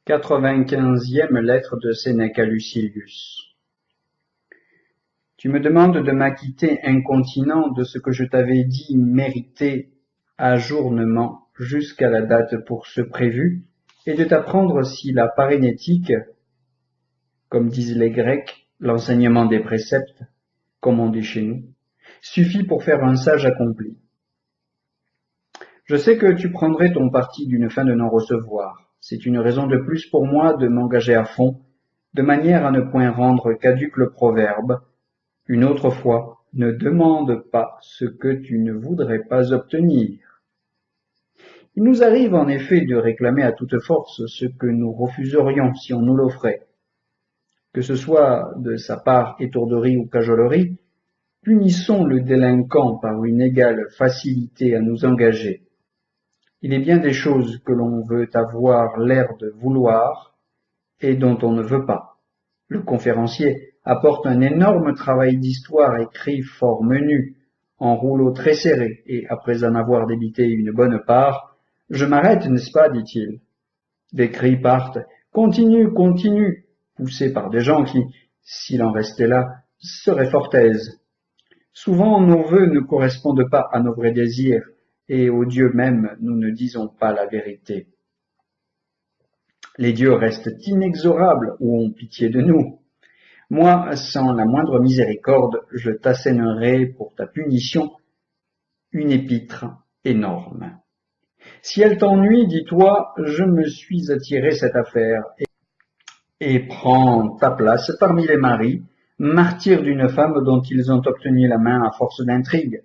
95e lettre de Sénèque à Lucilius. Tu me demandes de m'acquitter incontinent de ce que je t'avais dit mériter ajournement jusqu'à la date pour ce prévu, et de t'apprendre si la parénétique, comme disent les Grecs, l'enseignement des préceptes, comme on dit chez nous, suffit pour faire un sage accompli. Je sais que tu prendrais ton parti d'une fin de non-recevoir. C'est une raison de plus pour moi de m'engager à fond, de manière à ne point rendre caduc le proverbe. Une autre fois, ne demande pas ce que tu ne voudrais pas obtenir. Il nous arrive en effet de réclamer à toute force ce que nous refuserions si on nous l'offrait. Que ce soit de sa part étourderie ou cajolerie, punissons le délinquant par une égale facilité à nous engager. Il est bien des choses que l'on veut avoir l'air de vouloir et dont on ne veut pas. Le conférencier apporte un énorme travail d'histoire écrit fort menu, en rouleau très serré, et après en avoir débité une bonne part, « Je m'arrête, n'est-ce pas, dit-il. » Des cris partent, « Continue, continue !» poussés par des gens qui, s'il en restait là, seraient fort aises. Souvent nos vœux ne correspondent pas à nos vrais désirs, et aux dieux même nous ne disons pas la vérité. Les dieux restent inexorables ou ont pitié de nous. Moi, sans la moindre miséricorde, je t'assènerai pour ta punition une épître énorme. Si elle t'ennuie, dis-toi, je me suis attiré cette affaire, et prends ta place parmi les maris, martyrs d'une femme dont ils ont obtenu la main à force d'intrigue.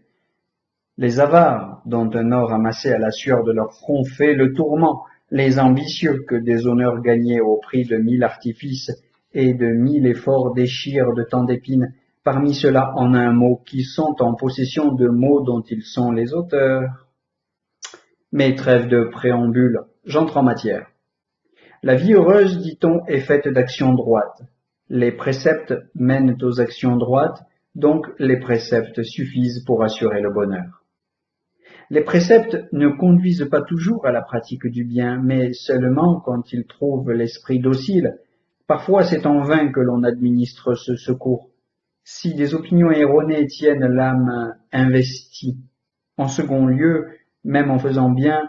Les avares, dont un or amassé à la sueur de leur front fait le tourment, les ambitieux que des honneurs gagnés au prix de 1000 artifices et de 1000 efforts déchirent de tant d'épines, parmi ceux-là en un mot, qui sont en possession de mots dont ils sont les auteurs. Mais trêve de préambule, j'entre en matière. La vie heureuse, dit-on, est faite d'actions droites. Les préceptes mènent aux actions droites, donc les préceptes suffisent pour assurer le bonheur. Les préceptes ne conduisent pas toujours à la pratique du bien, mais seulement quand ils trouvent l'esprit docile. Parfois c'est en vain que l'on administre ce secours. Si des opinions erronées tiennent l'âme investie. En second lieu, même en faisant bien,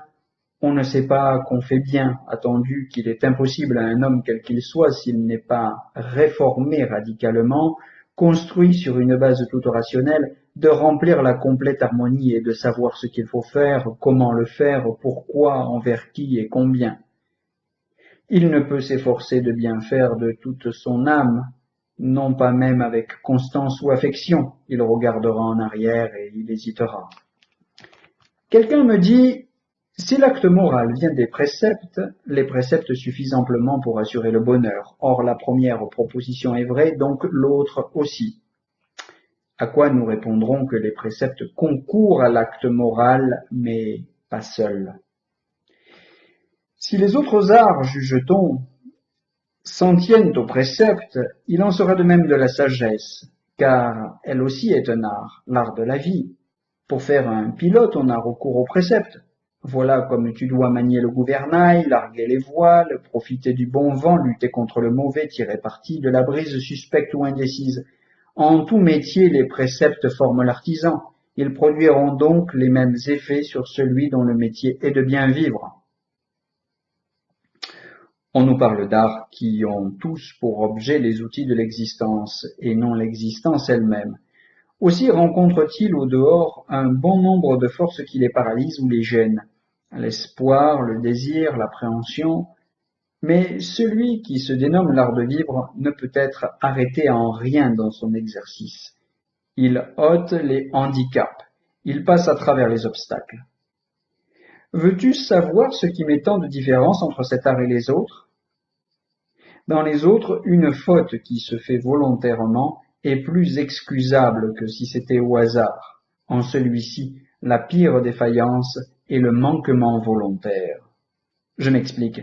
on ne sait pas qu'on fait bien, attendu qu'il est impossible à un homme quel qu'il soit, s'il n'est pas réformé radicalement, construit sur une base toute rationnelle, de remplir la complète harmonie et de savoir ce qu'il faut faire, comment le faire, pourquoi, envers qui et combien. Il ne peut s'efforcer de bien faire de toute son âme, non pas même avec constance ou affection, il regardera en arrière et il hésitera. Quelqu'un me dit, si l'acte moral vient des préceptes, les préceptes suffisent amplement pour assurer le bonheur. Or, la première proposition est vraie, donc l'autre aussi. À quoi nous répondrons que les préceptes concourent à l'acte moral, mais pas seuls. Si les autres arts, juge-t-on, s'en tiennent aux préceptes, il en sera de même de la sagesse, car elle aussi est un art, l'art de la vie. Pour faire un pilote, on a recours aux préceptes. Voilà comme tu dois manier le gouvernail, larguer les voiles, profiter du bon vent, lutter contre le mauvais, tirer parti de la brise suspecte ou indécise. En tout métier, les préceptes forment l'artisan. Ils produiront donc les mêmes effets sur celui dont le métier est de bien vivre. On nous parle d'arts qui ont tous pour objet les outils de l'existence, et non l'existence elle-même. Aussi rencontrent-ils au dehors un bon nombre de forces qui les paralysent ou les gênent. L'espoir, le désir, l'appréhension. Mais celui qui se dénomme l'art de vivre ne peut être arrêté en rien dans son exercice. Il ôte les handicaps, il passe à travers les obstacles. Veux-tu savoir ce qui met tant de différence entre cet art et les autres? Dans les autres, une faute qui se fait volontairement est plus excusable que si c'était au hasard. En celui-ci, la pire défaillance est le manquement volontaire. Je m'explique.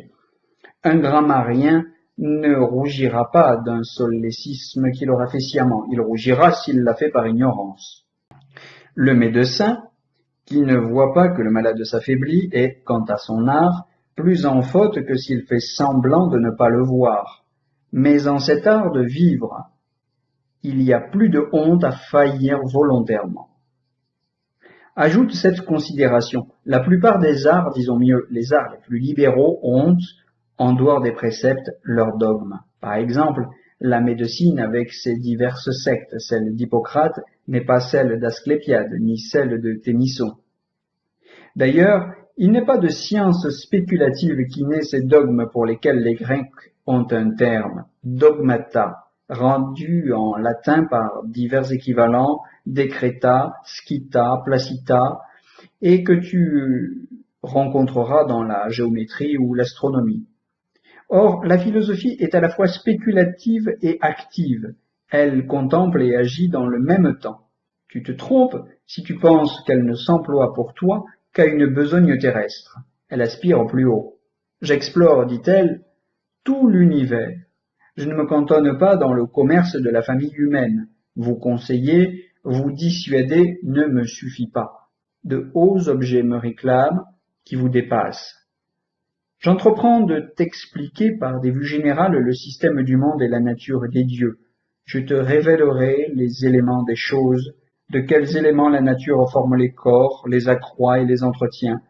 Un grammairien ne rougira pas d'un solécisme qu'il aura fait sciemment. Il rougira s'il l'a fait par ignorance. Le médecin, qui ne voit pas que le malade s'affaiblit, est, quant à son art, plus en faute que s'il fait semblant de ne pas le voir. Mais en cet art de vivre, il y a plus de honte à faillir volontairement. Ajoute cette considération. La plupart des arts, disons mieux, les arts les plus libéraux ont, en dehors des préceptes, leurs dogmes. Par exemple, la médecine avec ses diverses sectes, celle d'Hippocrate n'est pas celle d'Asclépiade, ni celle de Ténisson. D'ailleurs, il n'est pas de science spéculative qui naît ces dogmes pour lesquels les Grecs ont un terme, dogmata, rendu en latin par divers équivalents, decreta, scita, placita, et que tu rencontreras dans la géométrie ou l'astronomie. Or, la philosophie est à la fois spéculative et active. Elle contemple et agit dans le même temps. Tu te trompes si tu penses qu'elle ne s'emploie pour toi qu'à une besogne terrestre. Elle aspire au plus haut. J'explore, dit-elle, tout l'univers. Je ne me cantonne pas dans le commerce de la famille humaine. Vous conseiller, vous dissuader ne me suffit pas. De hauts objets me réclament qui vous dépassent. J'entreprends de t'expliquer par des vues générales le système du monde et la nature des dieux. Je te révélerai les éléments des choses, de quels éléments la nature forme les corps, les accroît et les entretient,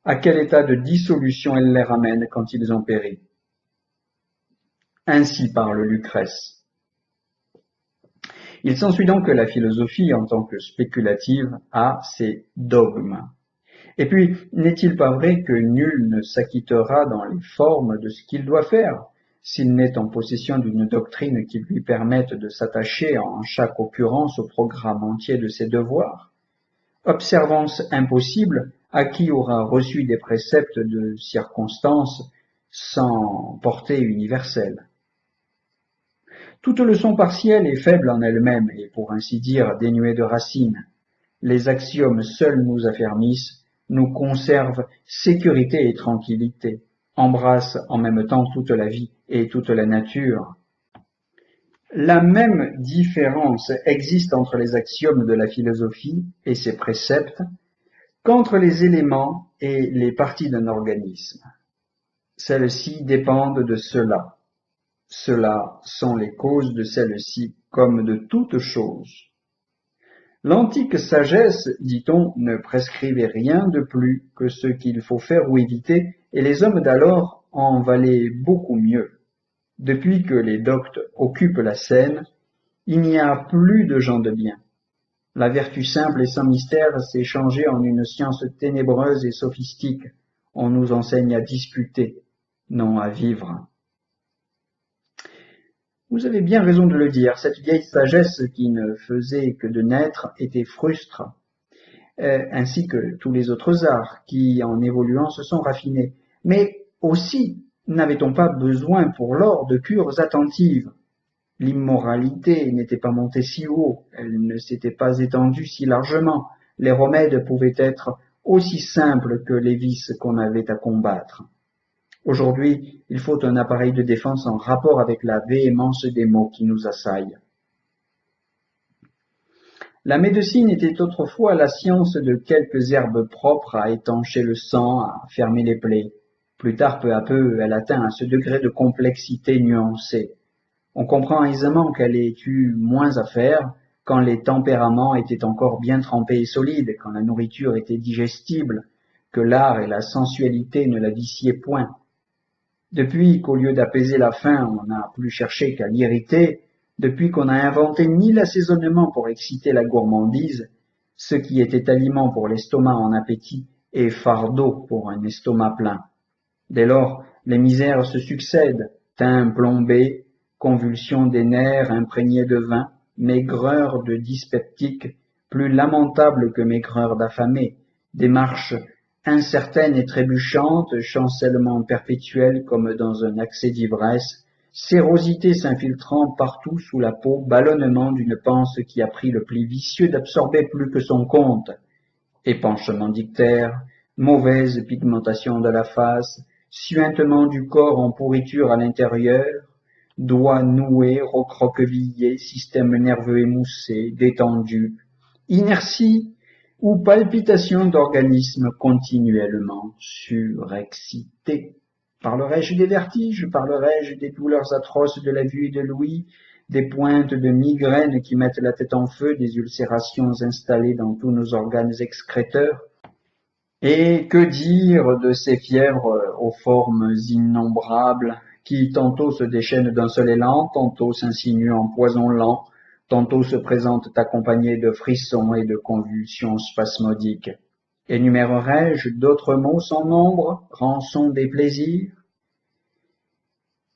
à quel état de dissolution elle les ramène quand ils ont péri. Ainsi parle Lucrèce. Il s'ensuit donc que la philosophie, en tant que spéculative, a ses dogmes. Et puis, n'est-il pas vrai que nul ne s'acquittera dans les formes de ce qu'il doit faire, s'il n'est en possession d'une doctrine qui lui permette de s'attacher en chaque occurrence au programme entier de ses devoirs? Observance impossible à qui aura reçu des préceptes de circonstance sans portée universelle. Toute leçon partielle est faible en elle-même et, pour ainsi dire, dénuée de racines. Les axiomes seuls nous affermissent, nous conservent sécurité et tranquillité, embrassent en même temps toute la vie et toute la nature. La même différence existe entre les axiomes de la philosophie et ses préceptes qu'entre les éléments et les parties d'un organisme. Celles-ci dépendent de cela. Ceux-là sont les causes de celles-ci comme de toutes choses. L'antique sagesse, dit-on, ne prescrivait rien de plus que ce qu'il faut faire ou éviter, et les hommes d'alors en valaient beaucoup mieux. Depuis que les doctes occupent la scène, il n'y a plus de gens de bien. La vertu simple et sans mystère s'est changée en une science ténébreuse et sophistique. On nous enseigne à discuter, non à vivre. Vous avez bien raison de le dire, cette vieille sagesse qui ne faisait que de naître était frustre, ainsi que tous les autres arts qui, en évoluant, se sont raffinés. Mais aussi, n'avait-on pas besoin pour l'or de cures attentives? L'immoralité n'était pas montée si haut, elle ne s'était pas étendue si largement, les remèdes pouvaient être aussi simples que les vices qu'on avait à combattre. Aujourd'hui, il faut un appareil de défense en rapport avec la véhémence des maux qui nous assaillent. La médecine était autrefois la science de quelques herbes propres à étancher le sang, à fermer les plaies. Plus tard, peu à peu, elle atteint à ce degré de complexité nuancée. On comprend aisément qu'elle ait eu moins à faire quand les tempéraments étaient encore bien trempés et solides, quand la nourriture était digestible, que l'art et la sensualité ne la viciaient point. Depuis qu'au lieu d'apaiser la faim, on n'a plus cherché qu'à l'irriter, depuis qu'on n'a inventé ni l'assaisonnement pour exciter la gourmandise, ce qui était aliment pour l'estomac en appétit est fardeau pour un estomac plein. Dès lors, les misères se succèdent, teint plombé, convulsions des nerfs imprégnés de vin, maigreur de dyspeptique, plus lamentable que maigreur d'affamé, démarche incertaine et trébuchante, chancellement perpétuel comme dans un accès d'ivresse, sérosité s'infiltrant partout sous la peau, ballonnement d'une panse qui a pris le pli vicieux d'absorber plus que son compte, épanchement d'ictère, mauvaise pigmentation de la face, suintement du corps en pourriture à l'intérieur, doigts noués, recroquevillés, système nerveux émoussé, détendu, inertie ou palpitations d'organismes continuellement surexcités. Parlerai-je des vertiges? Parlerai-je des douleurs atroces de la vue et de l'ouïe, des pointes de migraine qui mettent la tête en feu, des ulcérations installées dans tous nos organes excréteurs? Et que dire de ces fièvres aux formes innombrables, qui tantôt se déchaînent d'un seul élan, tantôt s'insinuent en poison lent, tantôt se présentent accompagnés de frissons et de convulsions spasmodiques. Énumérerai-je d'autres mots sans nombre, rançon des plaisirs?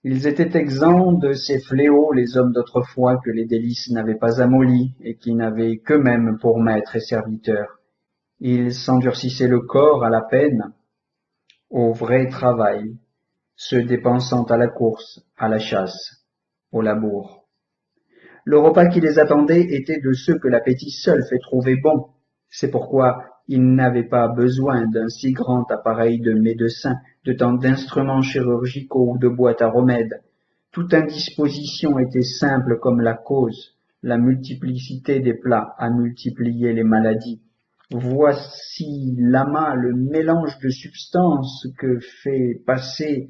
Ils étaient exempts de ces fléaux, les hommes d'autrefois que les délices n'avaient pas amollis et qui n'avaient qu'eux-mêmes pour maîtres et serviteurs. Ils s'endurcissaient le corps à la peine, au vrai travail, se dépensant à la course, à la chasse, au labour. Le repas qui les attendait était de ceux que l'appétit seul fait trouver bons. C'est pourquoi ils n'avaient pas besoin d'un si grand appareil de médecin, de tant d'instruments chirurgicaux ou de boîtes à remèdes. Toute indisposition était simple comme la cause. La multiplicité des plats a multiplié les maladies. Voici l'amas, le mélange de substances que fait passer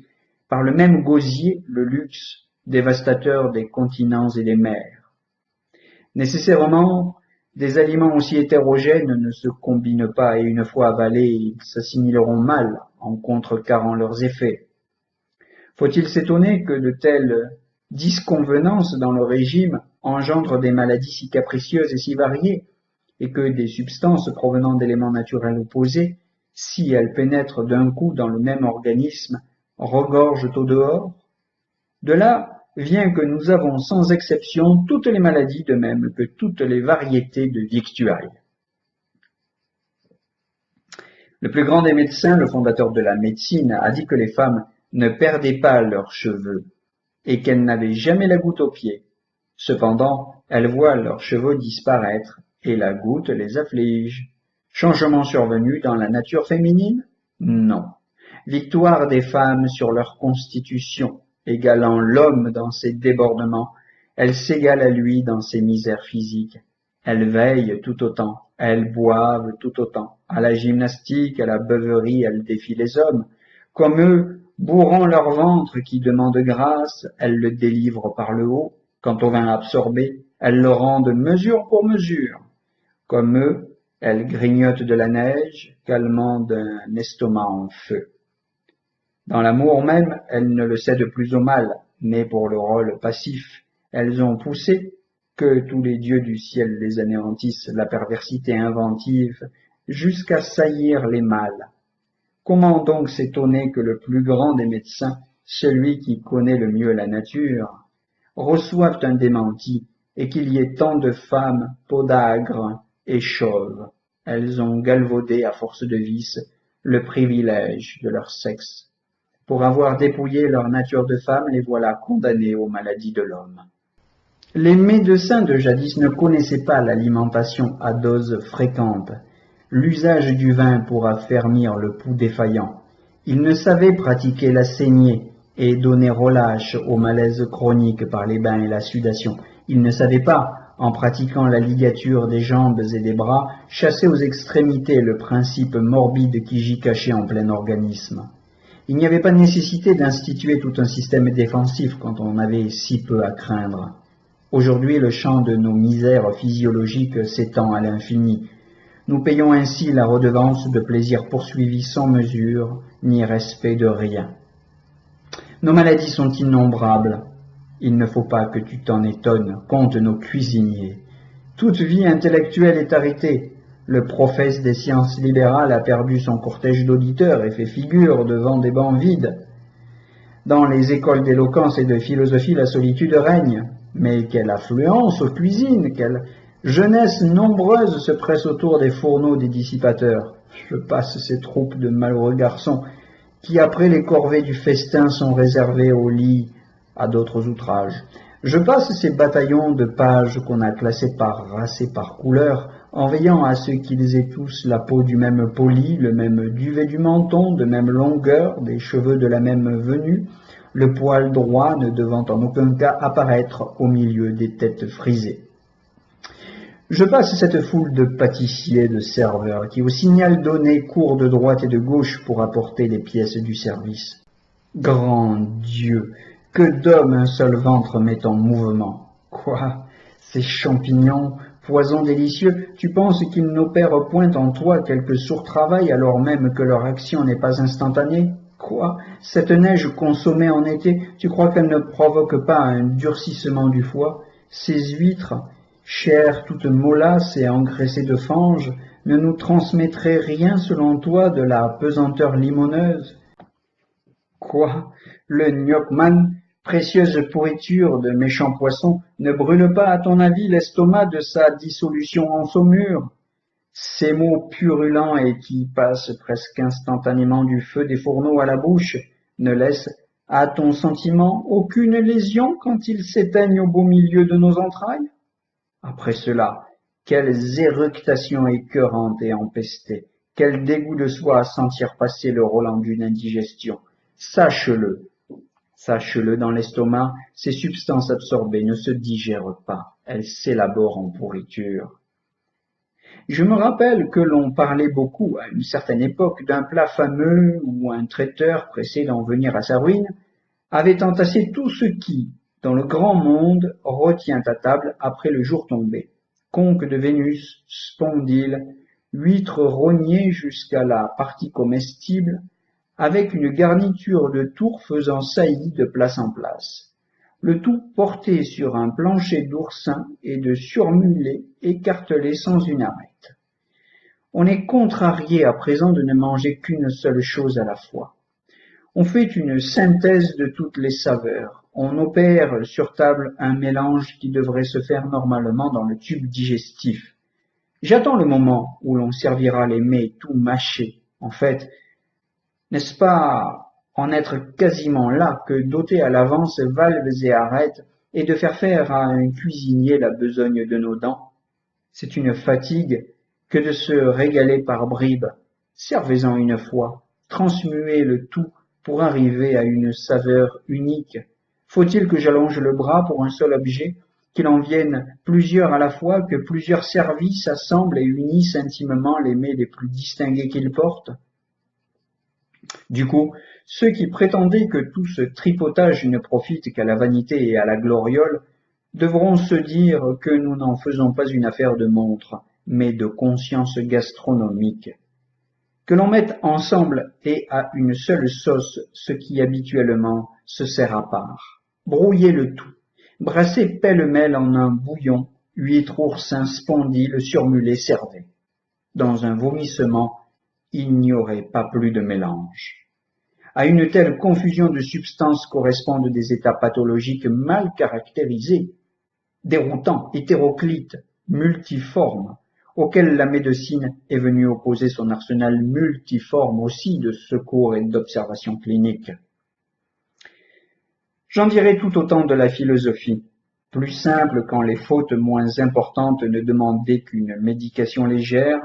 par le même gosier le luxe, dévastateur des continents et des mers. Nécessairement, des aliments aussi hétérogènes ne se combinent pas et une fois avalés, ils s'assimileront mal en contrecarrant leurs effets. Faut-il s'étonner que de telles disconvenances dans le régime engendrent des maladies si capricieuses et si variées, et que des substances provenant d'éléments naturels opposés, si elles pénètrent d'un coup dans le même organisme, regorgent au dehors? De là vient que nous avons sans exception toutes les maladies de même que toutes les variétés de victuailles. Le plus grand des médecins, le fondateur de la médecine, a dit que les femmes ne perdaient pas leurs cheveux et qu'elles n'avaient jamais la goutte aux pieds. Cependant, elles voient leurs cheveux disparaître et la goutte les afflige. Changement survenu dans la nature féminine? Non. Victoire des femmes sur leur constitution, égalant l'homme dans ses débordements, elles s'égalent à lui dans ses misères physiques. Elles veillent tout autant, elles boivent tout autant. À la gymnastique, à la beuverie, elles défient les hommes. Comme eux, bourrant leur ventre qui demande grâce, elles le délivrent par le haut. Quant au vin absorbé, elles le rendent mesure pour mesure. Comme eux, elles grignotent de la neige, calmant d'un estomac en feu. Dans l'amour même, elles ne le cèdent plus au mal, mais pour le rôle passif. Elles ont poussé, que tous les dieux du ciel les anéantissent, la perversité inventive, jusqu'à saillir les mâles. Comment donc s'étonner que le plus grand des médecins, celui qui connaît le mieux la nature, reçoive un démenti, et qu'il y ait tant de femmes podagres et chauves? Elles ont galvaudé à force de vices le privilège de leur sexe. Pour avoir dépouillé leur nature de femme, les voilà condamnées aux maladies de l'homme. Les médecins de jadis ne connaissaient pas l'alimentation à doses fréquentes, l'usage du vin pour affermir le pouls défaillant. Ils ne savaient pratiquer la saignée et donner relâche au malaise chronique par les bains et la sudation. Ils ne savaient pas, en pratiquant la ligature des jambes et des bras, chasser aux extrémités le principe morbide qui gît caché en plein organisme. Il n'y avait pas nécessité d'instituer tout un système défensif quand on avait si peu à craindre. Aujourd'hui, le champ de nos misères physiologiques s'étend à l'infini. Nous payons ainsi la redevance de plaisirs poursuivis sans mesure, ni respect de rien. Nos maladies sont innombrables. Il ne faut pas que tu t'en étonnes, compte nos cuisiniers. Toute vie intellectuelle est arrêtée. Le prophète des sciences libérales a perdu son cortège d'auditeurs et fait figure devant des bancs vides. Dans les écoles d'éloquence et de philosophie, la solitude règne. Mais quelle affluence aux cuisines, quelle jeunesse nombreuse se presse autour des fourneaux des dissipateurs. Je passe ces troupes de malheureux garçons qui, après les corvées du festin, sont réservés au lit à d'autres outrages. Je passe ces bataillons de pages qu'on a classés par race et par couleur, en veillant à ce qu'ils aient tous la peau du même poli, le même duvet du menton, de même longueur, des cheveux de la même venue, le poil droit ne devant en aucun cas apparaître au milieu des têtes frisées. Je passe cette foule de pâtissiers, de serveurs, qui au signal donné courent de droite et de gauche pour apporter les pièces du service. Grand Dieu, que d'hommes un seul ventre met en mouvement. Quoi? Ces champignons, poison délicieux, tu penses qu'ils n'opèrent point en toi quelque sourd travail alors même que leur action n'est pas instantanée? Quoi? Cette neige consommée en été, tu crois qu'elle ne provoque pas un durcissement du foie? Ces huîtres, chères toutes mollasses et engraissées de fange, ne nous transmettraient rien selon toi de la pesanteur limoneuse? Quoi? Le gnoc-man, précieuse pourriture de méchants poissons, ne brûle pas à ton avis l'estomac de sa dissolution en saumure? Ces mots purulents et qui passent presque instantanément du feu des fourneaux à la bouche ne laissent, à ton sentiment, aucune lésion quand ils s'éteignent au beau milieu de nos entrailles? Après cela, quelles éructations écœurantes et empestées, quel dégoût de soi à sentir passer le Roland d'une indigestion. Sache-le, sache-le, dans l'estomac, ces substances absorbées ne se digèrent pas, elles s'élaborent en pourriture. Je me rappelle que l'on parlait beaucoup, à une certaine époque, d'un plat fameux où un traiteur, pressé d'en venir à sa ruine, avait entassé tout ce qui, dans le grand monde, retient à table après le jour tombé. Conque de Vénus, spondyle, huîtres rognées jusqu'à la partie comestible, avec une garniture de tours faisant saillie de place en place. Le tout porté sur un plancher d'oursin et de surmulets écartelés sans une arête. On est contrarié à présent de ne manger qu'une seule chose à la fois. On fait une synthèse de toutes les saveurs. On opère sur table un mélange qui devrait se faire normalement dans le tube digestif. J'attends le moment où l'on servira les mets tout mâchés. En fait, n'est-ce pas en être quasiment là que doter à l'avance valves et arêtes et de faire à un cuisinier la besogne de nos dents? C'est une fatigue que de se régaler par bribes. Servez-en une fois, transmuez le tout pour arriver à une saveur unique. Faut-il que j'allonge le bras pour un seul objet, qu'il en vienne plusieurs à la fois, que plusieurs services assemblent et unissent intimement les mets les plus distingués qu'ils portent? Du coup, ceux qui prétendaient que tout ce tripotage ne profite qu'à la vanité et à la gloriole devront se dire que nous n'en faisons pas une affaire de montre, mais de conscience gastronomique. Que l'on mette ensemble et à une seule sauce ce qui habituellement se sert à part. Brouillez le tout, brassez pêle-mêle en un bouillon, huîtres, oursins, spondyles, surmulets, servez. Dans un vomissement, il n'y aurait pas plus de mélange. À une telle confusion de substances correspondent des états pathologiques mal caractérisés, déroutants, hétéroclites, multiformes, auxquels la médecine est venue opposer son arsenal multiforme aussi de secours et d'observation clinique. J'en dirai tout autant de la philosophie, plus simple quand les fautes moins importantes ne demandaient qu'une médication légère.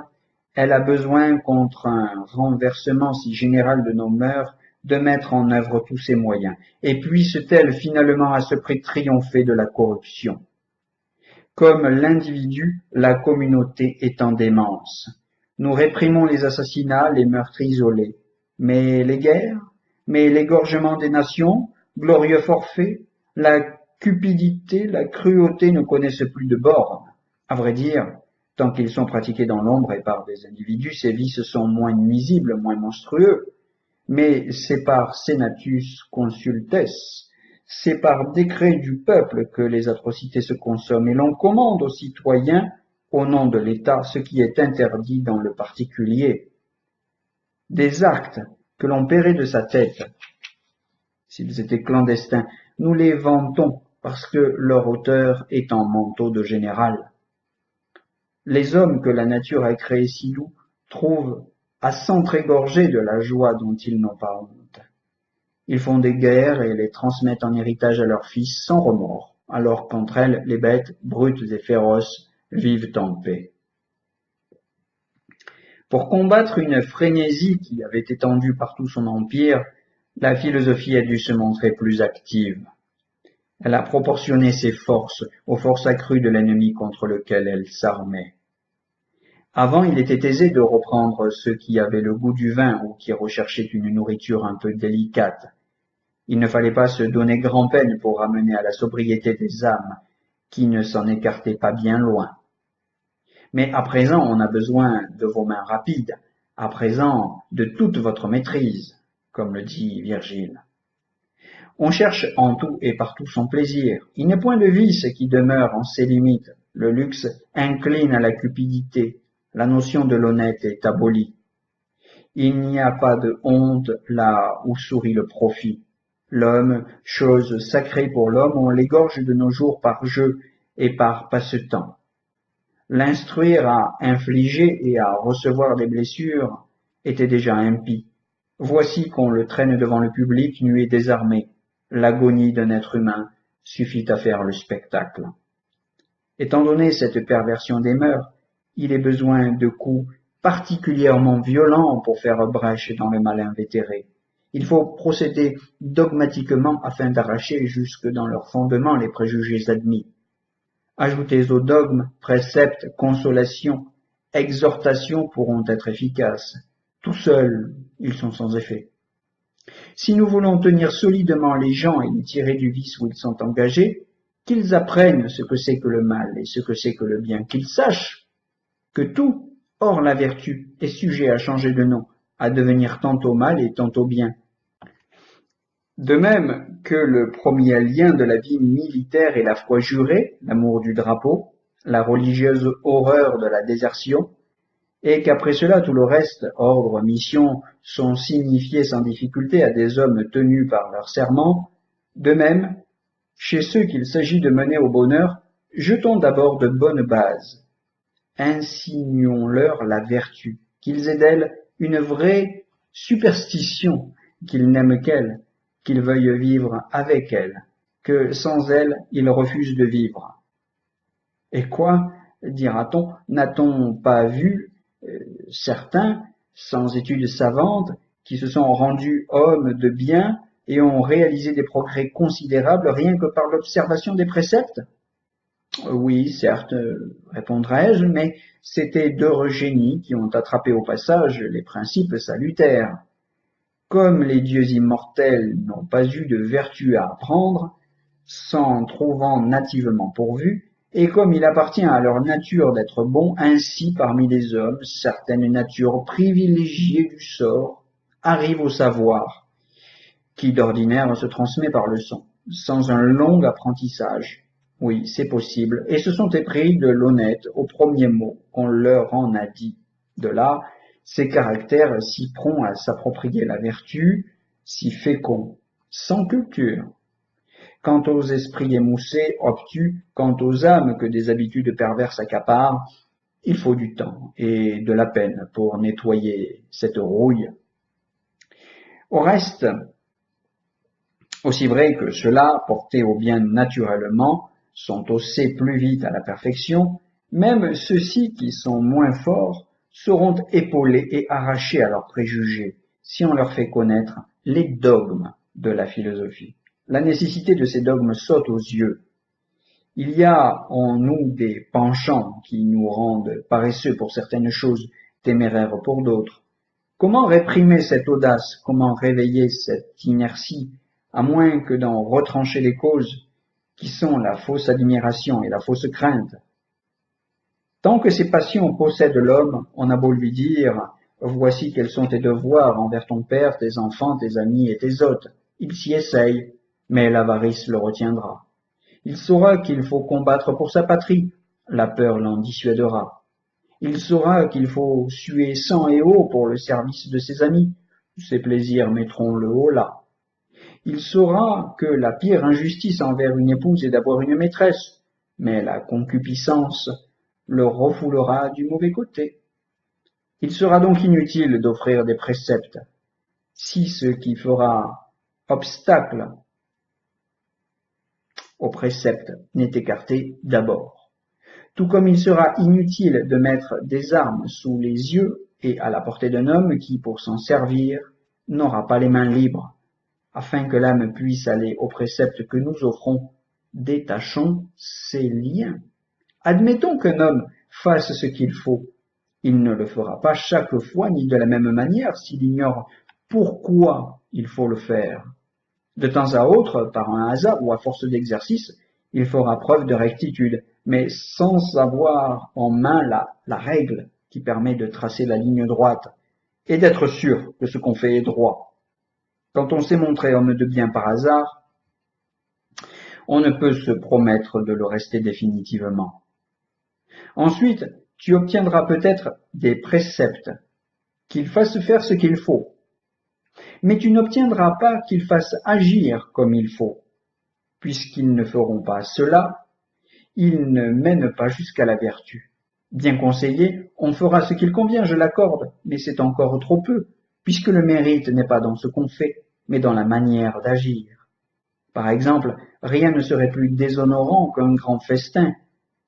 Elle a besoin, contre un renversement si général de nos mœurs, de mettre en œuvre tous ses moyens, et puisse-t-elle finalement à ce prix triompher de la corruption. Comme l'individu, la communauté est en démence. Nous réprimons les assassinats, les meurtres isolés. Mais les guerres? Mais l'égorgement des nations? Glorieux forfait? La cupidité, la cruauté ne connaissent plus de bornes. À vrai dire, tant qu'ils sont pratiqués dans l'ombre et par des individus, ces vices sont moins nuisibles, moins monstrueux. Mais c'est par senatus consultes, c'est par décret du peuple que les atrocités se consomment, et l'on commande aux citoyens, au nom de l'État, ce qui est interdit dans le particulier. Des actes que l'on paierait de sa tête, s'ils étaient clandestins, nous les vantons parce que leur auteur est en manteau de général. Les hommes que la nature a créés si doux trouvent à s'entrégorger de la joie dont ils n'ont pas honte. Ils font des guerres et les transmettent en héritage à leurs fils sans remords, alors qu'entre elles, les bêtes, brutes et féroces, vivent en paix. Pour combattre une frénésie qui avait étendu partout son empire, la philosophie a dû se montrer plus active. Elle a proportionné ses forces aux forces accrues de l'ennemi contre lequel elle s'armait. Avant, il était aisé de reprendre ceux qui avaient le goût du vin ou qui recherchaient une nourriture un peu délicate. Il ne fallait pas se donner grand-peine pour ramener à la sobriété des âmes qui ne s'en écartaient pas bien loin. Mais à présent, on a besoin de vos mains rapides, à présent de toute votre maîtrise, comme le dit Virgile. On cherche en tout et partout son plaisir. Il n'est point de vice qui demeure en ses limites. Le luxe incline à la cupidité. La notion de l'honnête est abolie. Il n'y a pas de honte là où sourit le profit. L'homme, chose sacrée pour l'homme, on l'égorge de nos jours par jeu et par passe-temps. L'instruire à infliger et à recevoir des blessures était déjà impie. Voici qu'on le traîne devant le public nu et désarmé. L'agonie d'un être humain suffit à faire le spectacle. Étant donné cette perversion des mœurs, il est besoin de coups particulièrement violents pour faire brèche dans le mal invétéré. Il faut procéder dogmatiquement afin d'arracher jusque dans leurs fondements les préjugés admis. Ajoutez au dogme, préceptes, consolations, exhortations pourront être efficaces. Tout seuls, ils sont sans effet. Si nous voulons tenir solidement les gens et les tirer du vice où ils sont engagés, qu'ils apprennent ce que c'est que le mal et ce que c'est que le bien, qu'ils sachent que tout, hors la vertu, est sujet à changer de nom, à devenir tantôt mal et tantôt bien. De même que le premier lien de la vie militaire est la foi jurée, l'amour du drapeau, la religieuse horreur de la désertion, et qu'après cela tout le reste, ordre, mission, sont signifiés sans difficulté à des hommes tenus par leur serment, de même, chez ceux qu'il s'agit de mener au bonheur, jetons d'abord de bonnes bases. Insignons-leur la vertu, qu'ils aient d'elle une vraie superstition, qu'ils n'aiment qu'elle, qu'ils veuillent vivre avec elle, que sans elle, ils refusent de vivre. Et quoi, dira-t-on, n'a-t-on pas vu certains, sans études savantes, qui se sont rendus hommes de bien et ont réalisé des progrès considérables rien que par l'observation des préceptes? Oui, certes, répondrai-je, mais c'étaient deux génies qui ont attrapé au passage les principes salutaires. Comme les dieux immortels n'ont pas eu de vertu à apprendre, s'en trouvant nativement pourvus, et comme il appartient à leur nature d'être bons, ainsi parmi les hommes, certaines natures privilégiées du sort arrivent au savoir, qui d'ordinaire se transmet par leçon, sans un long apprentissage. Oui, c'est possible, et se sont épris de l'honnête au premier mot qu'on leur en a dit. De là, ces caractères si prompts à s'approprier la vertu, si féconds, sans culture. Quant aux esprits émoussés, obtus, quant aux âmes que des habitudes perverses accaparent, il faut du temps et de la peine pour nettoyer cette rouille. Au reste, aussi vrai que ceux-là, portés au bien naturellement, sont haussés plus vite à la perfection, même ceux-ci qui sont moins forts seront épaulés et arrachés à leurs préjugés si on leur fait connaître les dogmes de la philosophie. La nécessité de ces dogmes saute aux yeux. Il y a en nous des penchants qui nous rendent paresseux pour certaines choses, téméraires pour d'autres. Comment réprimer cette audace? Comment réveiller cette inertie, à moins que d'en retrancher les causes, qui sont la fausse admiration et la fausse crainte? Tant que ces passions possèdent l'homme, on a beau lui dire « Voici quels sont tes devoirs envers ton père, tes enfants, tes amis et tes hôtes », il s'y essaye, mais l'avarice le retiendra. Il saura qu'il faut combattre pour sa patrie, la peur l'en dissuadera. Il saura qu'il faut suer sang et eau pour le service de ses amis, ses plaisirs mettront le haut là. Il saura que la pire injustice envers une épouse est d'avoir une maîtresse, mais la concupiscence le refoulera du mauvais côté. Il sera donc inutile d'offrir des préceptes, si ce qui fera obstacle aux préceptes n'est écarté d'abord. Tout comme il sera inutile de mettre des armes sous les yeux et à la portée d'un homme qui, pour s'en servir, n'aura pas les mains libres, afin que l'âme puisse aller aux préceptes que nous offrons détachons ces liens. Admettons qu'un homme fasse ce qu'il faut. Il ne le fera pas chaque fois ni de la même manière s'il ignore pourquoi il faut le faire. De temps à autre, par un hasard ou à force d'exercice, il fera preuve de rectitude, mais sans avoir en main la règle qui permet de tracer la ligne droite et d'être sûr que ce qu'on fait est droit. Quand on s'est montré homme de bien par hasard, on ne peut se promettre de le rester définitivement. Ensuite, tu obtiendras peut-être des préceptes qu'il fasse faire ce qu'il faut, mais tu n'obtiendras pas qu'ils fassent agir comme il faut. Puisqu'ils ne feront pas cela, ils ne mènent pas jusqu'à la vertu. Bien conseillé, on fera ce qu'il convient, je l'accorde, mais c'est encore trop peu, puisque le mérite n'est pas dans ce qu'on fait, mais dans la manière d'agir. Par exemple, rien ne serait plus déshonorant qu'un grand festin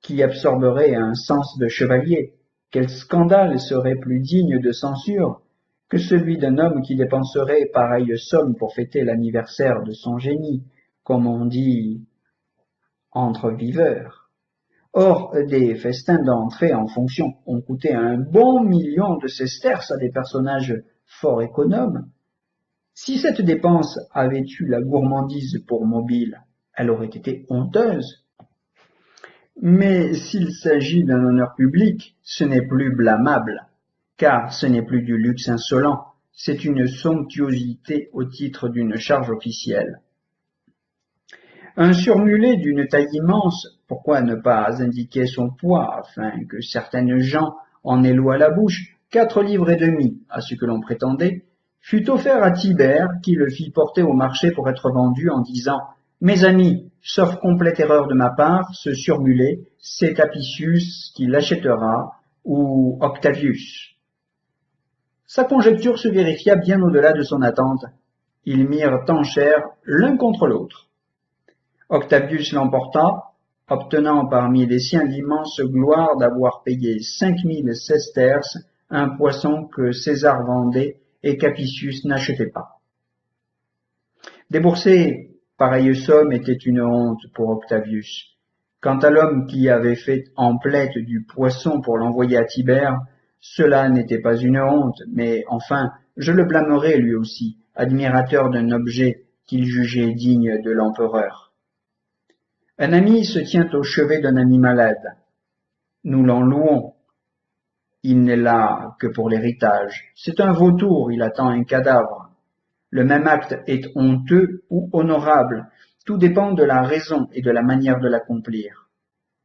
qui absorberait un sens de chevalier. Quel scandale serait plus digne de censure que celui d'un homme qui dépenserait pareille somme pour fêter l'anniversaire de son génie, comme on dit entre viveurs. Or, des festins d'entrée en fonction ont coûté un bon million de sesterces à des personnages fort économes. Si cette dépense avait eu la gourmandise pour mobile, elle aurait été honteuse. Mais s'il s'agit d'un honneur public, ce n'est plus blâmable, car ce n'est plus du luxe insolent, c'est une somptuosité au titre d'une charge officielle. Un surmulé d'une taille immense, pourquoi ne pas indiquer son poids afin que certaines gens en aient l'eau à la bouche, 4,5 livres à ce que l'on prétendait, fut offert à Tibère qui le fit porter au marché pour être vendu en disant « Mes amis, sauf complète erreur de ma part, ce surmulé, c'est Apicius qui l'achètera ou Octavius. » Sa conjecture se vérifia bien au-delà de son attente. Ils mirent enchère l'un contre l'autre. Octavius l'emporta, obtenant parmi les siens l'immense gloire d'avoir payé 5000 sesterces, un poisson que César vendait et qu'Apicius n'achetait pas. Débourser pareille somme était une honte pour Octavius. Quant à l'homme qui avait fait emplette du poisson pour l'envoyer à Tibère, cela n'était pas une honte, mais enfin, je le blâmerais lui aussi, admirateur d'un objet qu'il jugeait digne de l'empereur. Un ami se tient au chevet d'un ami malade. Nous l'en louons. Il n'est là que pour l'héritage. C'est un vautour, il attend un cadavre. Le même acte est honteux ou honorable. Tout dépend de la raison et de la manière de l'accomplir.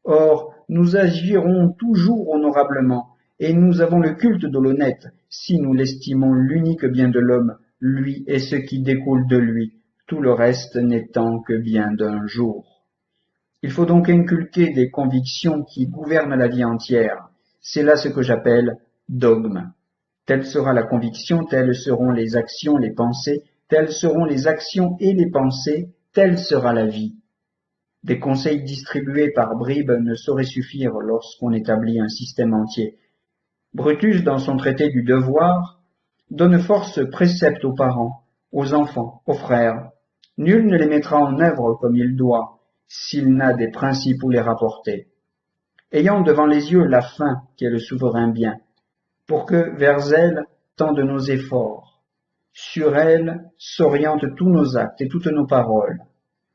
Or, nous agirons toujours honorablement, et nous avons le culte de l'honnête, si nous l'estimons l'unique bien de l'homme, lui et ce qui découle de lui, tout le reste n'étant que bien d'un jour. Il faut donc inculquer des convictions qui gouvernent la vie entière. C'est là ce que j'appelle dogme. Telle sera la conviction, telles seront les actions, les pensées, telles seront les actions et les pensées, telle sera la vie. Des conseils distribués par bribes ne sauraient suffire lorsqu'on établit un système entier. Brutus, dans son traité du devoir, donne force préceptes aux parents, aux enfants, aux frères. Nul ne les mettra en œuvre comme il doit, s'il n'a des principes où les rapporter. Ayant devant les yeux la fin qui est le souverain bien, pour que vers elle tendent nos efforts. Sur elle s'orientent tous nos actes et toutes nos paroles.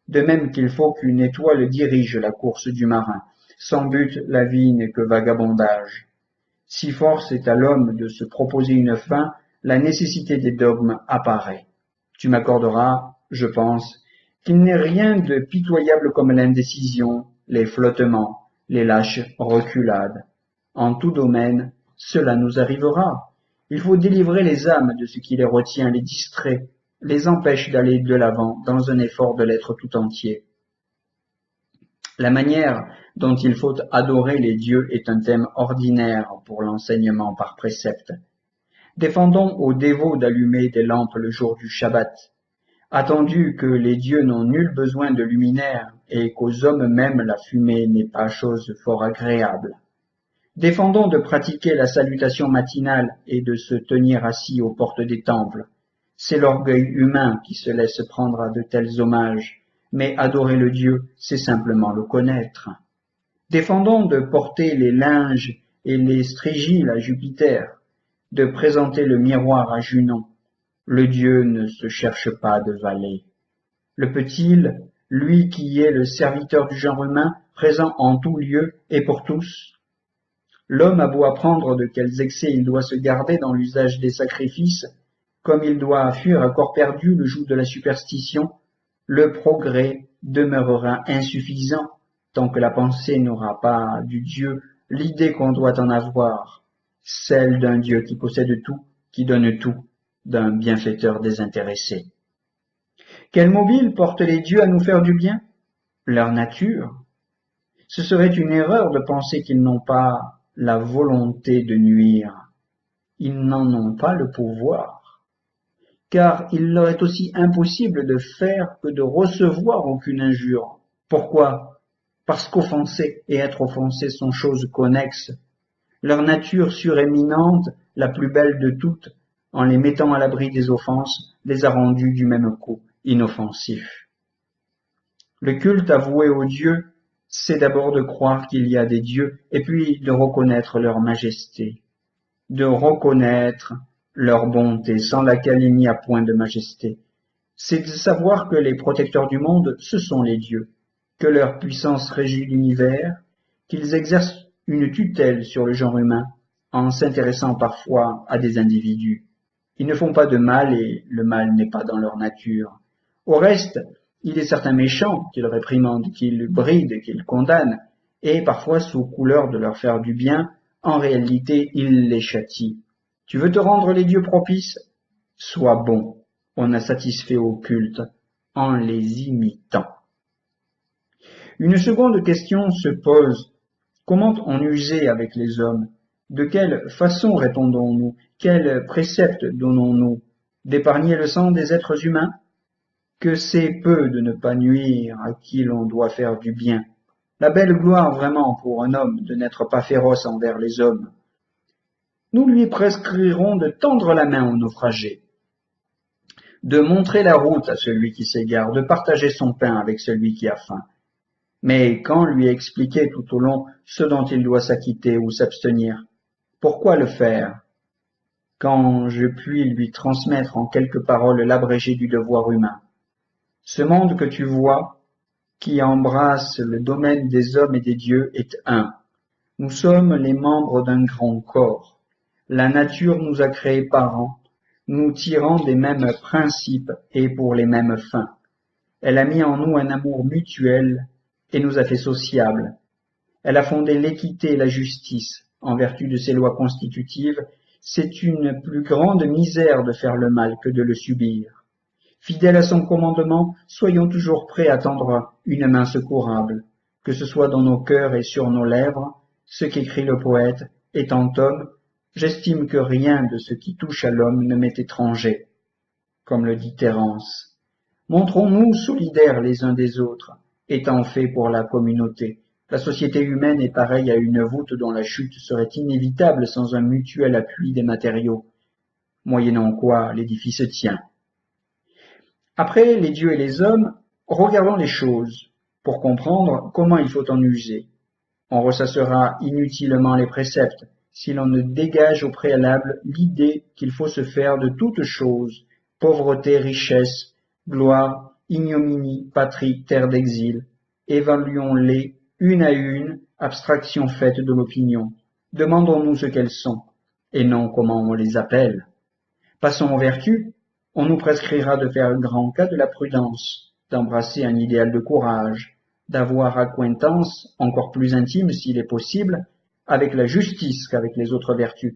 De même qu'il faut qu'une étoile dirige la course du marin. Sans but, la vie n'est que vagabondage. Si force est à l'homme de se proposer une fin, la nécessité des dogmes apparaît. Tu m'accorderas, je pense, qu'il n'est rien de pitoyable comme l'indécision, les flottements, les lâches reculades. En tout domaine, cela nous arrivera. Il faut délivrer les âmes de ce qui les retient, les distrait, les empêche d'aller de l'avant dans un effort de l'être tout entier. La manière dont il faut adorer les dieux est un thème ordinaire pour l'enseignement par précepte. Défendons aux dévots d'allumer des lampes le jour du Shabbat, attendu que les dieux n'ont nul besoin de luminaires et qu'aux hommes même la fumée n'est pas chose fort agréable. Défendons de pratiquer la salutation matinale et de se tenir assis aux portes des temples. C'est l'orgueil humain qui se laisse prendre à de tels hommages, mais adorer le Dieu, c'est simplement le connaître. Défendons de porter les linges et les strigiles à Jupiter, de présenter le miroir à Junon. Le Dieu ne se cherche pas de valet. Le peut-il, lui qui est le serviteur du genre humain, présent en tout lieu et pour tous? L'homme a beau apprendre de quels excès il doit se garder dans l'usage des sacrifices, comme il doit fuir à corps perdu le joug de la superstition, le progrès demeurera insuffisant tant que la pensée n'aura pas du Dieu l'idée qu'on doit en avoir, celle d'un Dieu qui possède tout, qui donne tout, d'un bienfaiteur désintéressé. Quel mobile portent les dieux à nous faire du bien? Leur nature. Ce serait une erreur de penser qu'ils n'ont pas la volonté de nuire. Ils n'en ont pas le pouvoir. Car il leur est aussi impossible de faire que de recevoir aucune injure. Pourquoi? Parce qu'offenser et être offensé sont choses connexes. Leur nature suréminente, la plus belle de toutes, en les mettant à l'abri des offenses, les a rendus du même coup inoffensifs. Le culte avoué aux dieux, c'est d'abord de croire qu'il y a des dieux, et puis de reconnaître leur majesté, de reconnaître leur bonté, sans laquelle il n'y a point de majesté. C'est de savoir que les protecteurs du monde, ce sont les dieux, que leur puissance régit l'univers, qu'ils exercent une tutelle sur le genre humain, en s'intéressant parfois à des individus. Ils ne font pas de mal et le mal n'est pas dans leur nature. Au reste, il est certains méchants qu'ils réprimandent, qu'ils brident, qu'ils condamnent, et parfois sous couleur de leur faire du bien, en réalité ils les châtient. Tu veux te rendre les dieux propices? Sois bon, on a satisfait au culte en les imitant. Une seconde question se pose. Comment en user avec les hommes? De quelle façon répondons-nous? Quels préceptes donnons-nous? D'épargner le sang des êtres humains? Que c'est peu de ne pas nuire à qui l'on doit faire du bien. La belle gloire vraiment pour un homme de n'être pas féroce envers les hommes. Nous lui prescrirons de tendre la main au naufragé, de montrer la route à celui qui s'égare, de partager son pain avec celui qui a faim. Mais quand lui expliquer tout au long ce dont il doit s'acquitter ou s'abstenir, pourquoi le faire? Quand je puis lui transmettre en quelques paroles l'abrégé du devoir humain. Ce monde que tu vois, qui embrasse le domaine des hommes et des dieux, est un. Nous sommes les membres d'un grand corps. La nature nous a créés parents, nous tirant des mêmes principes et pour les mêmes fins. Elle a mis en nous un amour mutuel et nous a fait sociables. Elle a fondé l'équité et la justice en vertu de ses lois constitutives. C'est une plus grande misère de faire le mal que de le subir. Fidèles à son commandement, soyons toujours prêts à tendre une main secourable, que ce soit dans nos cœurs et sur nos lèvres, ce qu'écrit le poète, étant homme, j'estime que rien de ce qui touche à l'homme ne m'est étranger, comme le dit Terence. Montrons-nous solidaires les uns des autres, étant faits pour la communauté. La société humaine est pareille à une voûte dont la chute serait inévitable sans un mutuel appui des matériaux, moyennant quoi l'édifice tient. Après les dieux et les hommes, regardons les choses pour comprendre comment il faut en user. On ressassera inutilement les préceptes si l'on ne dégage au préalable l'idée qu'il faut se faire de toutes choses, pauvreté, richesse, gloire, ignominie, patrie, terre d'exil. Évaluons-les une à une, abstraction faite de l'opinion. Demandons-nous ce qu'elles sont, et non comment on les appelle. Passons aux vertus. On nous prescrira de faire grand cas de la prudence, d'embrasser un idéal de courage, d'avoir acquaintance, encore plus intime s'il est possible, avec la justice qu'avec les autres vertus.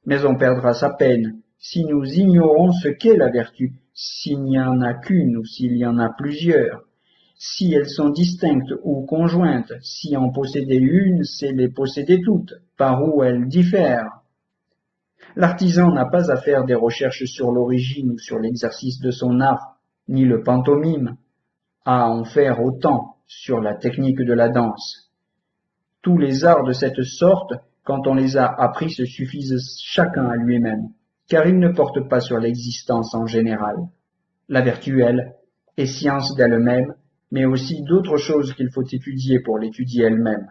Mais on perdra sa peine si nous ignorons ce qu'est la vertu, s'il n'y en a qu'une ou s'il y en a plusieurs, si elles sont distinctes ou conjointes, si en posséder une, c'est les posséder toutes, par où elles diffèrent. L'artisan n'a pas à faire des recherches sur l'origine ou sur l'exercice de son art, ni le pantomime, à en faire autant sur la technique de la danse. Tous les arts de cette sorte, quand on les a appris, se suffisent chacun à lui-même, car ils ne portent pas sur l'existence en général. La vertu, elle, est science d'elle-même, mais aussi d'autres choses qu'il faut étudier pour l'étudier elle-même.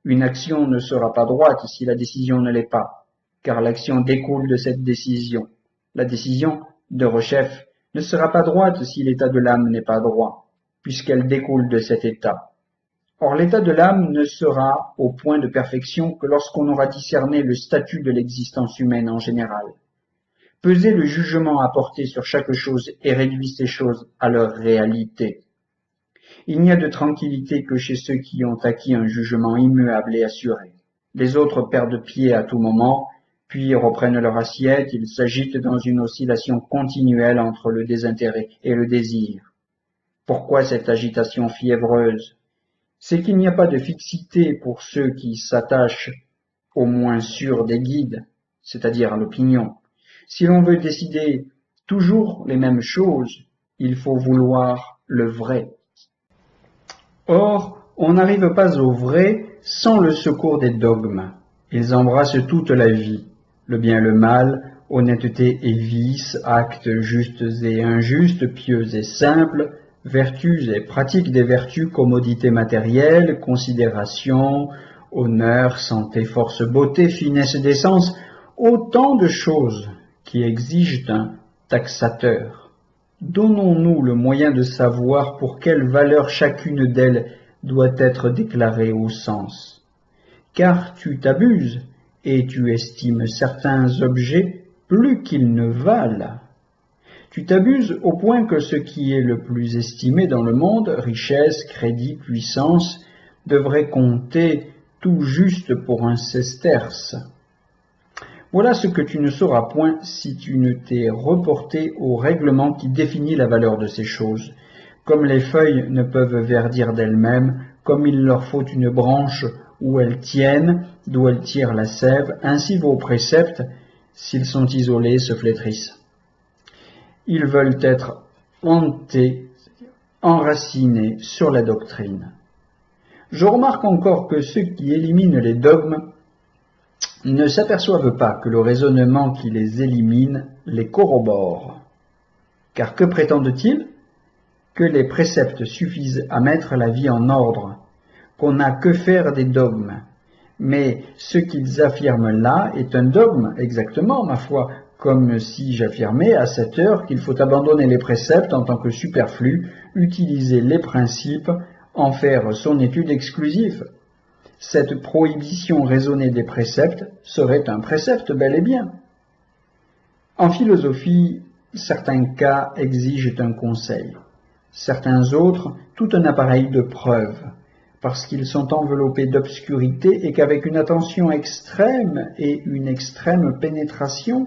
Une action ne sera pas droite si la décision ne l'est pas, car l'action découle de cette décision. La décision, de rechef, ne sera pas droite si l'état de l'âme n'est pas droit, puisqu'elle découle de cet état. Or, l'état de l'âme ne sera au point de perfection que lorsqu'on aura discerné le statut de l'existence humaine en général. Pesez le jugement apporté sur chaque chose et réduit ces choses à leur réalité. Il n'y a de tranquillité que chez ceux qui ont acquis un jugement immuable et assuré. Les autres perdent pied à tout moment, puis reprennent leur assiette, ils s'agitent dans une oscillation continuelle entre le désintérêt et le désir. Pourquoi cette agitation fiévreuse? C'est qu'il n'y a pas de fixité pour ceux qui s'attachent au moins sûr des guides, c'est-à-dire à l'opinion. Si l'on veut décider toujours les mêmes choses, il faut vouloir le vrai. Or, on n'arrive pas au vrai sans le secours des dogmes. Ils embrassent toute la vie, le bien et le mal, honnêteté et vice, actes justes et injustes, pieux et simples, vertus et pratiques des vertus, commodités matérielles, considération, honneur, santé, force, beauté, finesse des sens, autant de choses qui exigent un taxateur. Donnons-nous le moyen de savoir pour quelle valeur chacune d'elles doit être déclarée au sens. Car tu t'abuses et tu estimes certains objets plus qu'ils ne valent. Tu t'abuses au point que ce qui est le plus estimé dans le monde, richesse, crédit, puissance, devrait compter tout juste pour un sesterce. Voilà ce que tu ne sauras point si tu ne t'es reporté au règlement qui définit la valeur de ces choses. Comme les feuilles ne peuvent verdir d'elles-mêmes, comme il leur faut une branche où elles tiennent, d'où elles tirent la sève, ainsi vos préceptes, s'ils sont isolés, se flétrissent. Ils veulent être hantés, enracinés sur la doctrine. Je remarque encore que ceux qui éliminent les dogmes ne s'aperçoivent pas que le raisonnement qui les élimine les corrobore. Car que prétendent-ils? Que les préceptes suffisent à mettre la vie en ordre, qu'on n'a que faire des dogmes. Mais ce qu'ils affirment là est un dogme, exactement, ma foi, comme si j'affirmais à cette heure qu'il faut abandonner les préceptes en tant que superflus, utiliser les principes, en faire son étude exclusive. Cette prohibition raisonnée des préceptes serait un précepte bel et bien. En philosophie, certains cas exigent un conseil, certains autres tout un appareil de preuve, parce qu'ils sont enveloppés d'obscurité et qu'avec une attention extrême et une extrême pénétration,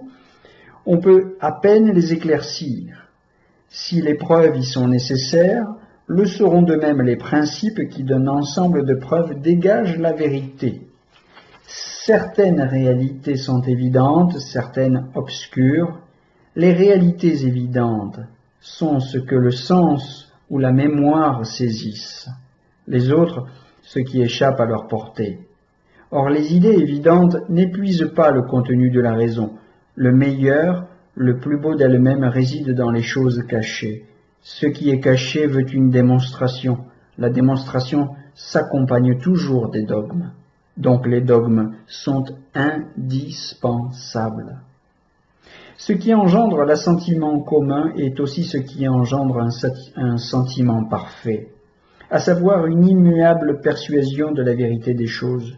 on peut à peine les éclaircir. Si les preuves y sont nécessaires, le seront de même les principes qui d'un ensemble de preuves dégagent la vérité. Certaines réalités sont évidentes, certaines obscures. Les réalités évidentes sont ce que le sens ou la mémoire saisissent. Les autres, ce qui échappe à leur portée. Or, les idées évidentes n'épuisent pas le contenu de la raison. Le meilleur, le plus beau d'elles-mêmes réside dans les choses cachées. Ce qui est caché veut une démonstration. La démonstration s'accompagne toujours des dogmes. Donc les dogmes sont indispensables. Ce qui engendre l'assentiment commun est aussi ce qui engendre un sentiment parfait, à savoir une immuable persuasion de la vérité des choses.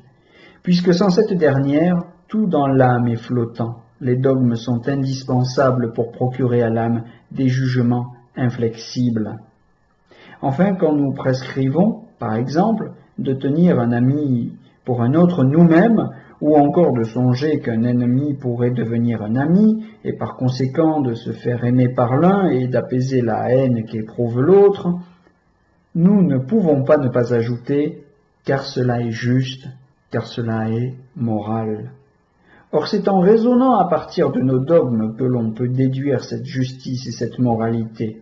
Puisque sans cette dernière, tout dans l'âme est flottant. Les dogmes sont indispensables pour procurer à l'âme des jugements inflexibles. Enfin, quand nous prescrivons, par exemple, de tenir un ami pour un autre nous-mêmes, ou encore de songer qu'un ennemi pourrait devenir un ami, et par conséquent de se faire aimer par l'un et d'apaiser la haine qu'éprouve l'autre, nous ne pouvons pas ne pas ajouter « car cela est juste, car cela est moral ». Or, c'est en raisonnant à partir de nos dogmes que l'on peut déduire cette justice et cette moralité.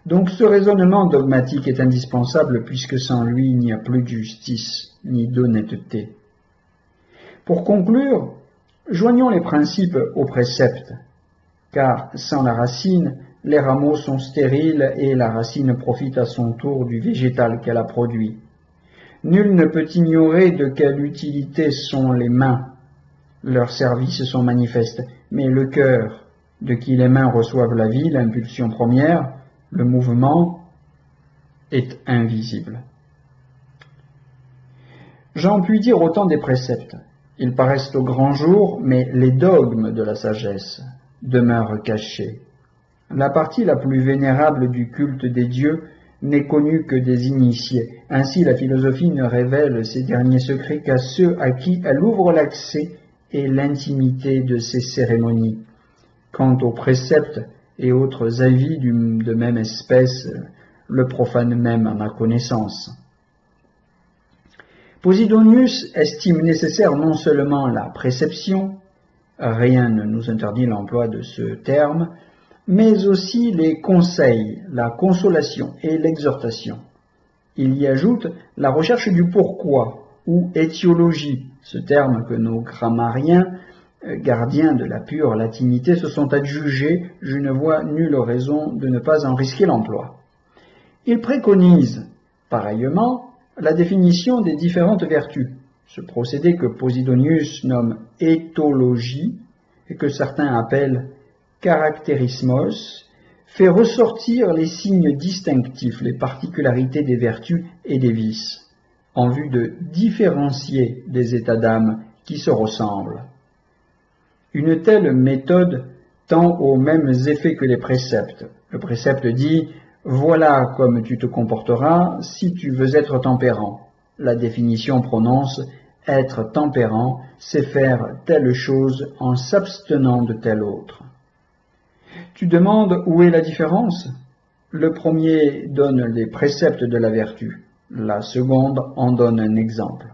Donc ce raisonnement dogmatique est indispensable puisque sans lui il n'y a plus de justice ni d'honnêteté. Pour conclure, joignons les principes aux préceptes, car sans la racine, les rameaux sont stériles et la racine profite à son tour du végétal qu'elle a produit. Nul ne peut ignorer de quelle utilité sont les mains. Leurs services sont manifestes, mais le cœur, de qui les mains reçoivent la vie, l'impulsion première, le mouvement, est invisible. J'en puis dire autant des préceptes. Ils paraissent au grand jour, mais les dogmes de la sagesse demeurent cachés. La partie la plus vénérable du culte des dieux n'est connue que des initiés. Ainsi, la philosophie ne révèle ses derniers secrets qu'à ceux à qui elle ouvre l'accès et l'intimité de ces cérémonies. Quant aux préceptes et autres avis de même espèce, le profane même en a connaissance. Posidonius estime nécessaire non seulement la préception, rien ne nous interdit l'emploi de ce terme, mais aussi les conseils, la consolation et l'exhortation. Il y ajoute la recherche du pourquoi ou étiologie, ce terme que nos grammariens, gardiens de la pure latinité, se sont adjugés, je ne vois nulle raison de ne pas en risquer l'emploi. Il préconise, pareillement, la définition des différentes vertus, ce procédé que Posidonius nomme éthologie et que certains appellent caractérismos, fait ressortir les signes distinctifs, les particularités des vertus et des vices, en vue de différencier des états d'âme qui se ressemblent. Une telle méthode tend aux mêmes effets que les préceptes. Le précepte dit « Voilà comme tu te comporteras si tu veux être tempérant ». La définition prononce « Être tempérant, c'est faire telle chose en s'abstenant de telle autre ». Tu demandes où est la différence? Le premier donne les préceptes de la vertu, la seconde en donne un exemple.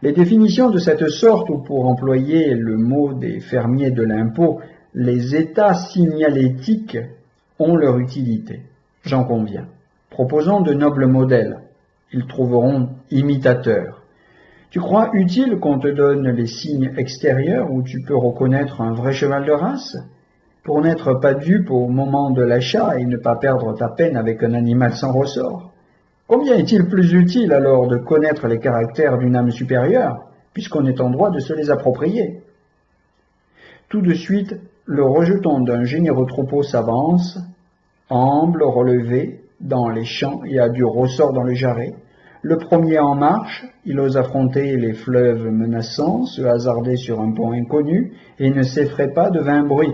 Les définitions de cette sorte, ou pour employer le mot des fermiers de l'impôt, les états signalétiques ont leur utilité, j'en conviens. Proposons de nobles modèles, ils trouveront imitateurs. Tu crois utile qu'on te donne les signes extérieurs où tu peux reconnaître un vrai cheval de race? Pour n'être pas dupe au moment de l'achat et ne pas perdre ta peine avec un animal sans ressort. Combien est-il plus utile alors de connaître les caractères d'une âme supérieure, puisqu'on est en droit de se les approprier? Tout de suite, le rejeton d'un généreux troupeau s'avance, amble, relevé, dans les champs et a du ressort dans le jarret. Le premier en marche, il ose affronter les fleuves menaçants, se hasarder sur un pont inconnu, et ne s'effraie pas de vain bruit.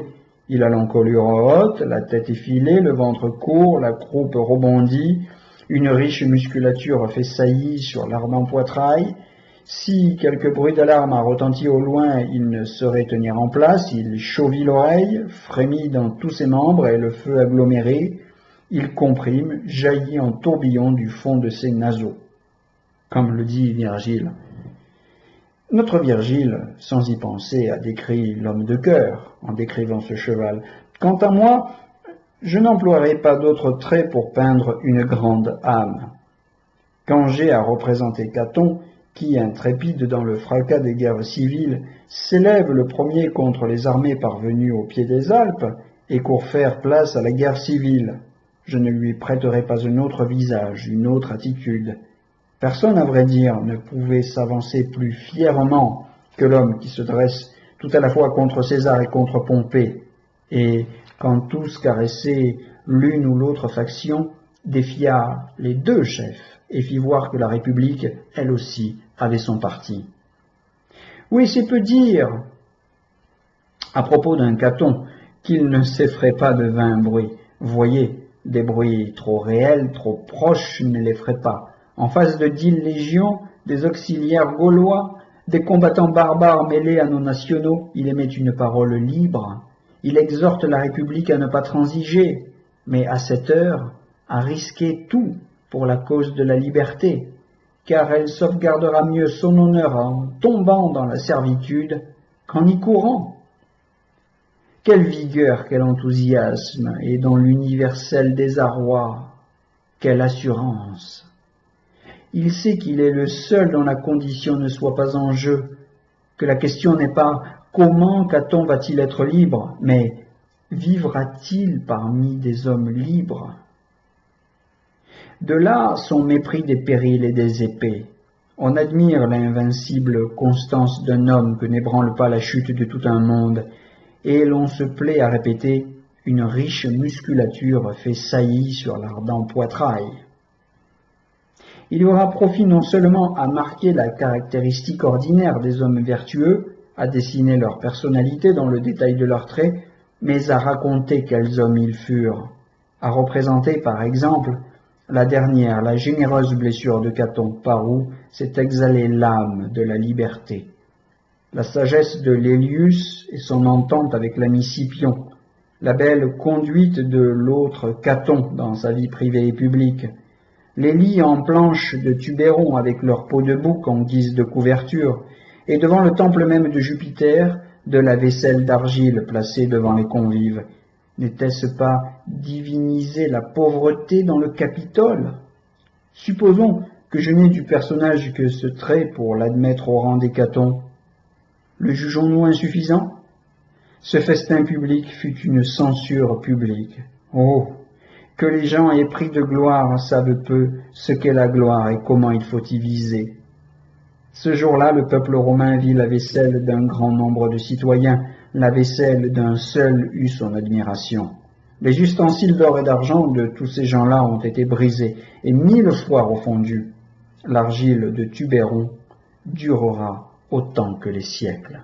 Il a l'encolure haute, la tête effilée, le ventre court, la croupe rebondit, une riche musculature fait saillie sur l'ardent poitrail. Si quelque bruit d'alarme a retenti au loin, il ne saurait tenir en place, il chauvit l'oreille, frémit dans tous ses membres et le feu aggloméré, il comprime, jaillit en tourbillon du fond de ses naseaux. Comme le dit Virgile. Notre Virgile, sans y penser, a décrit l'homme de cœur en décrivant ce cheval. Quant à moi, je n'emploierai pas d'autres traits pour peindre une grande âme. Quand j'ai à représenter Caton, qui, intrépide dans le fracas des guerres civiles, s'élève le premier contre les armées parvenues au pied des Alpes et court faire place à la guerre civile, je ne lui prêterai pas un autre visage, une autre attitude. Personne, à vrai dire, ne pouvait s'avancer plus fièrement que l'homme qui se dresse tout à la fois contre César et contre Pompée, et, quand tous caressaient l'une ou l'autre faction, défia les deux chefs et fit voir que la République, elle aussi, avait son parti. Oui, c'est peu dire, à propos d'un Caton, qu'il ne s'effraie pas de vains bruits. Voyez, des bruits trop réels, trop proches ne l'effraient pas. En face de 10 légions, des auxiliaires gaulois, des combattants barbares mêlés à nos nationaux, il émet une parole libre. Il exhorte la République à ne pas transiger, mais à cette heure, à risquer tout pour la cause de la liberté, car elle sauvegardera mieux son honneur en tombant dans la servitude qu'en y courant. Quelle vigueur, quel enthousiasme, et dans l'universel désarroi, quelle assurance! Il sait qu'il est le seul dont la condition ne soit pas en jeu, que la question n'est pas comment Caton va-t-il être libre, mais vivra-t-il parmi des hommes libres? De là son mépris des périls et des épées. On admire l'invincible constance d'un homme que n'ébranle pas la chute de tout un monde, et l'on se plaît à répéter « une riche musculature fait saillie sur l'ardent poitrail ». Il y aura profit non seulement à marquer la caractéristique ordinaire des hommes vertueux, à dessiner leur personnalité dans le détail de leurs traits, mais à raconter quels hommes ils furent, à représenter par exemple la dernière, la généreuse blessure de Caton, par où s'est exhalée l'âme de la liberté, la sagesse de Lélius et son entente avec l'ami Scipion, la belle conduite de l'autre Caton dans sa vie privée et publique, les lits en planches de Tubéron avec leur peau de bouc en guise de couverture, et devant le temple même de Jupiter, de la vaisselle d'argile placée devant les convives. N'était-ce pas diviniser la pauvreté dans le Capitole? Supposons que je n'ai du personnage que ce trait pour l'admettre au rang des Catons. Le jugeons-nous insuffisant? Ce festin public fut une censure publique. Oh, que les gens épris de gloire savent peu ce qu'est la gloire et comment il faut y viser. Ce jour-là, le peuple romain vit la vaisselle d'un grand nombre de citoyens, la vaisselle d'un seul eut son admiration. Les ustensiles d'or et d'argent de tous ces gens-là ont été brisés et 1000 fois refondus. L'argile de Tubéron durera autant que les siècles.